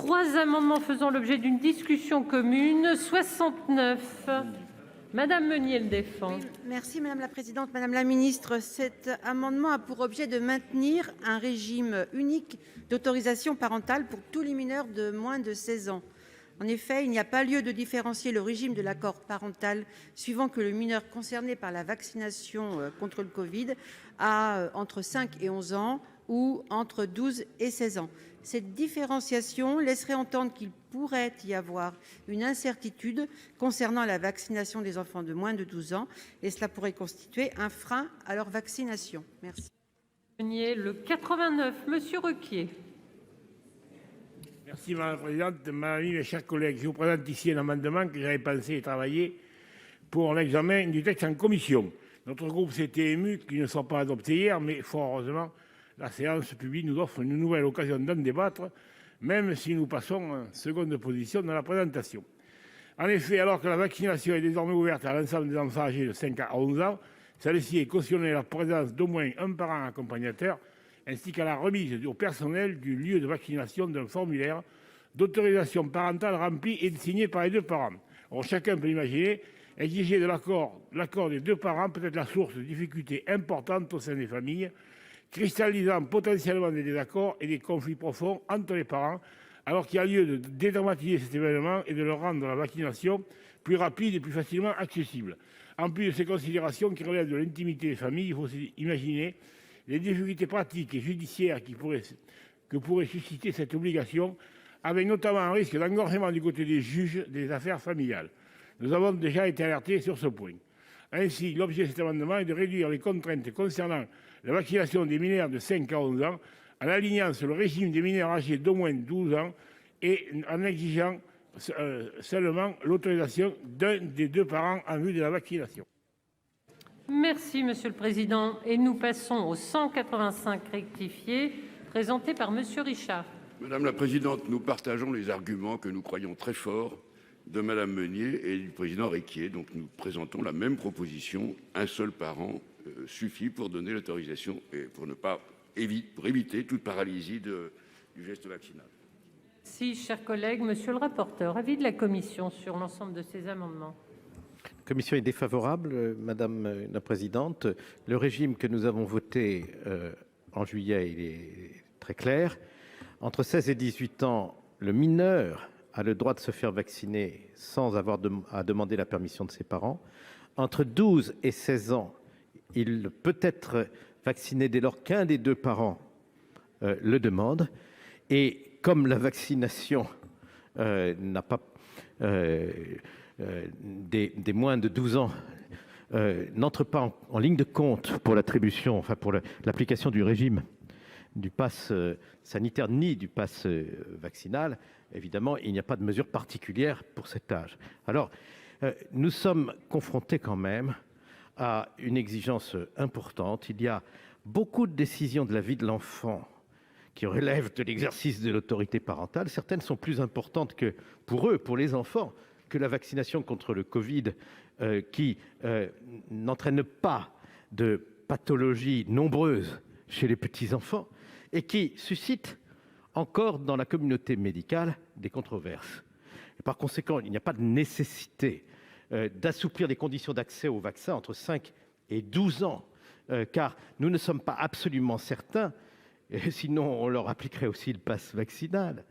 3 amendements faisant l'objet d'une discussion commune. 69. Madame Meunier le défend. Oui, merci madame la présidente, madame la ministre. Cet amendement a pour objet de maintenir un régime unique d'autorisation parentale pour tous les mineurs de moins de 16 ans. En effet, il n'y a pas lieu de différencier le régime de l'accord parental suivant que le mineur concerné par la vaccination contre le Covid a entre 5 et 11 ans ou entre 12 et 16 ans. Cette différenciation laisserait entendre qu'il pourrait y avoir une incertitude concernant la vaccination des enfants de moins de 12 ans et cela pourrait constituer un frein à leur vaccination. Merci. Le 89, Monsieur Ruquier. Merci Madame la Présidente, mes chers collègues. Je vous présente ici un amendement que j'avais pensé travailler pour l'examen du texte en commission. Notre groupe s'était ému qu'il ne soit pas adopté hier, mais fort heureusement, la séance publique nous offre une nouvelle occasion d'en débattre, même si nous passons en seconde position dans la présentation. En effet, alors que la vaccination est désormais ouverte à l'ensemble des enfants âgés de 5 à 11 ans, celle-ci est cautionnée à la présence d'au moins un parent accompagnateur, ainsi qu'à la remise au personnel du lieu de vaccination d'un formulaire d'autorisation parentale rempli et signé par les deux parents. Or, chacun peut imaginer, exiger de l'accord des deux parents peut être la source de difficultés importantes au sein des familles, cristallisant potentiellement des désaccords et des conflits profonds entre les parents, alors qu'il y a lieu de dédramatiser cet événement et de leur rendre la vaccination plus rapide et plus facilement accessible. En plus de ces considérations qui relèvent de l'intimité des familles, il faut imaginer les difficultés pratiques et judiciaires que pourrait susciter cette obligation, avec notamment un risque d'engorgement du côté des juges des affaires familiales. Nous avons déjà été alertés sur ce point. Ainsi, l'objet de cet amendement est de réduire les contraintes concernant la vaccination des mineurs de 5 à 11 ans, en alignant sur le régime des mineurs âgés d'au moins 12 ans et en exigeant seulement l'autorisation d'un des deux parents en vue de la vaccination. Merci Monsieur le Président. Et nous passons au 185 rectifié, présenté par Monsieur Richard. Madame la présidente, nous partageons les arguments que nous croyons très forts de Madame Meunier et du président Requier. Donc nous présentons la même proposition. Un seul parent suffit pour donner l'autorisation et pour éviter toute paralysie du geste vaccinal. Si, chers collègues, Monsieur le rapporteur, avis de la commission sur l'ensemble de ces amendements. La commission est défavorable, Madame la Présidente. Le régime que nous avons voté en juillet, il est très clair. Entre 16 et 18 ans, le mineur a le droit de se faire vacciner sans avoir à demander la permission de ses parents. Entre 12 et 16 ans, il peut être vacciné dès lors qu'un des deux parents le demande. Et comme la vaccination n'a pas des moins de 12 ans n'entre pas en ligne de compte pour l'attribution, enfin pour l'application du régime du pass sanitaire ni du pass vaccinal, évidemment, il n'y a pas de mesure particulière pour cet âge. Alors, nous sommes confrontés quand même à une exigence importante. Il y a beaucoup de décisions de la vie de l'enfant qui relèvent de l'exercice de l'autorité parentale. Certaines sont plus importantes pour les enfants, que la vaccination contre le Covid, qui n'entraîne pas de pathologies nombreuses chez les petits-enfants et qui suscite encore dans la communauté médicale des controverses. Et par conséquent, il n'y a pas de nécessité d'assouplir les conditions d'accès au vaccin entre 5 et 12 ans, car nous ne sommes pas absolument certains, et sinon on leur appliquerait aussi le pass vaccinal,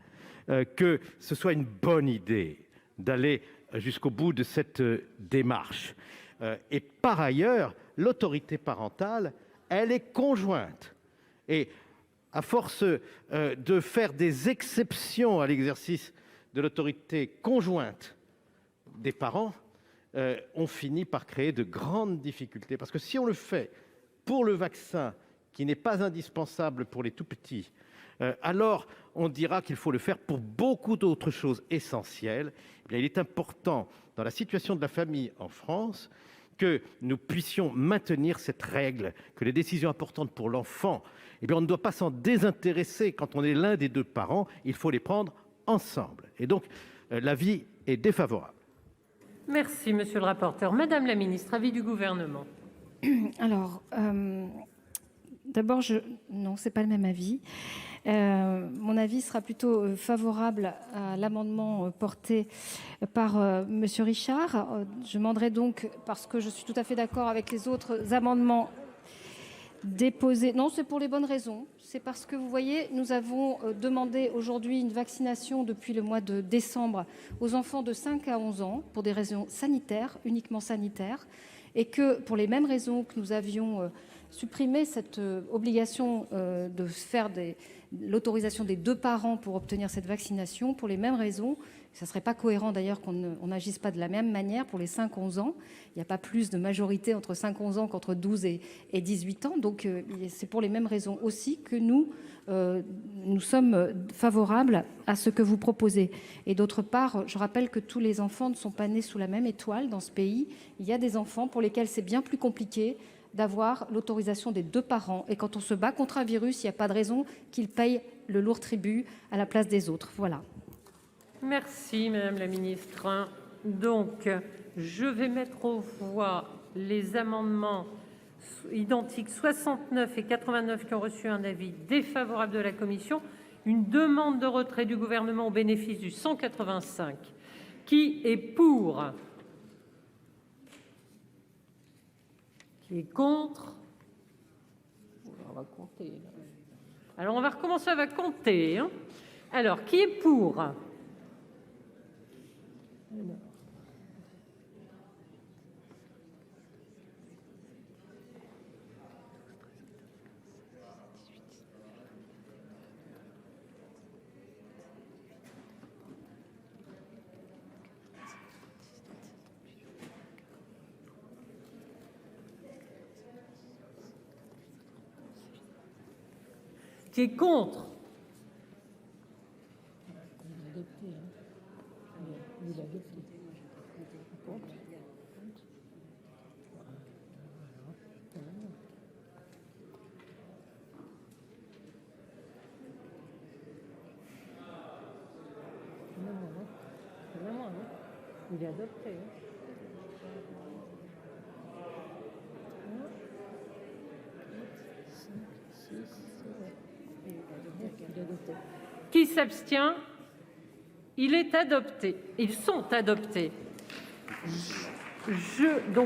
que ce soit une bonne idée d'aller jusqu'au bout de cette démarche. Et par ailleurs, l'autorité parentale, elle est conjointe. Et à force de faire des exceptions à l'exercice de l'autorité conjointe des parents, on finit par créer de grandes difficultés. Parce que si on le fait pour le vaccin, qui n'est pas indispensable pour les tout-petits, alors on dira qu'il faut le faire pour beaucoup d'autres choses essentielles. Eh bien, il est important, dans la situation de la famille en France, que nous puissions maintenir cette règle, que les décisions importantes pour l'enfant, eh bien, on ne doit pas s'en désintéresser quand on est l'un des deux parents, il faut les prendre ensemble. Et donc, l'avis est défavorable. Merci, monsieur le rapporteur. Madame la ministre, avis du Gouvernement. Alors, D'abord, non, ce n'est pas le même avis. Mon avis sera plutôt favorable à l'amendement porté par M. Richard. Je demanderai donc, parce que je suis tout à fait d'accord avec les autres amendements déposés. Non, c'est pour les bonnes raisons. C'est parce que, vous voyez, nous avons demandé aujourd'hui une vaccination depuis le mois de décembre aux enfants de 5 à 11 ans pour des raisons sanitaires, uniquement sanitaires, et que pour les mêmes raisons que nous avions supprimé cette obligation de faire l'autorisation des 2 parents pour obtenir cette vaccination, pour les mêmes raisons. Ça ne serait pas cohérent d'ailleurs qu'on n'agisse pas de la même manière pour les 5-11 ans. Il n'y a pas plus de majorité entre 5-11 ans qu'entre 12 et 18 ans. Donc c'est pour les mêmes raisons aussi que nous sommes favorables à ce que vous proposez. Et d'autre part, je rappelle que tous les enfants ne sont pas nés sous la même étoile dans ce pays. Il y a des enfants pour lesquels c'est bien plus compliqué d'avoir l'autorisation des 2 parents. Et quand on se bat contre un virus, il n'y a pas de raison qu'ils payent le lourd tribut à la place des autres. Voilà. Merci Madame la Ministre. Donc, je vais mettre aux voix les amendements identiques 69 et 89 qui ont reçu un avis défavorable de la commission. Une demande de retrait du gouvernement au bénéfice du 185. Qui est pour? Qui est contre? On va compter. Alors, on va recommencer, on va compter. Alors, qui est pour? Qui est contre? Il est adopté. Qui s'abstient? Il est adopté. Ils sont adoptés. Donc